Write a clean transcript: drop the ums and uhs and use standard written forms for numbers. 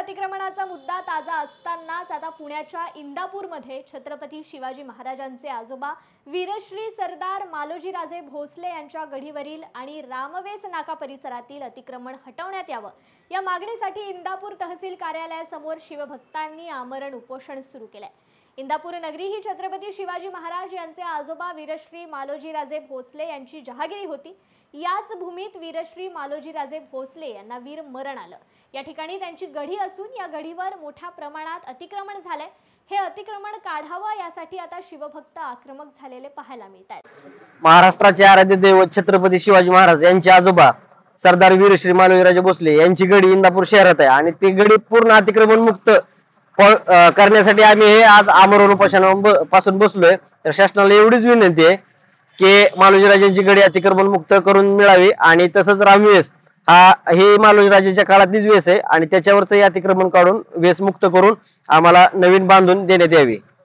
अतिक्रमणाचा मुद्दा ताजा असतानाच आता पुण्याच्या इंदापूरमध्ये छत्रपती शिवाजी महाराजांचे आजोबा वीरश्री सरदार मालोजीराजे भोसले यांच्या गढीवरील आणि रामवेस नाका परिसरातील अतिक्रमण हटवण्यात यावं या मागणीसाठी इंदापूर तहसील कार्यालयासमोर शिवभक्तांनी आमरण उपोषण सुरू केलंय। इंदापूर नगरी ही छत्रपती शिवाजी महाराज यांचे आजोबा वीरश्री मालोजीराजे भोसले यांची जहागिरी होती। याच भूमीत वीरश्री मालोजीराजे भोसले यांना वीर मरण आलं। या ठिकाणी त्यांची गढी असून या गढीवर मोठ्या प्रमाणात अतिक्रमण झालंय। हे अतिक्रमण काढावं यासाठी आता शिवभक्त आक्रमक झालेले पाहायला मिळतात। महाराष्ट्राचे आराध्य दैवत छत्रपती शिवाजी महाराज यांचे आजोबा सरदार वीरश्री मालोजीराजे भोसले यांची गढी इंदापूर शहरात आहे आणि ती गढी पूर्ण अतिक्रमण मुक्त करण्यासाठी आम्ही हे आज आमरण उपोषणापासून बसलोय। तर शासनाला एवढीच विनंती आहे की मालोजीराजांची गढी अतिक्रमण मुक्त करून मिळावी आणि तसंच रामवेस हे मालोजीराजांच्या काळातलीच वेस आहे आणि त्याच्यावरच अतिक्रमण काढून वेस मुक्त करून आम्हाला नवीन बांधून देण्यात यावी।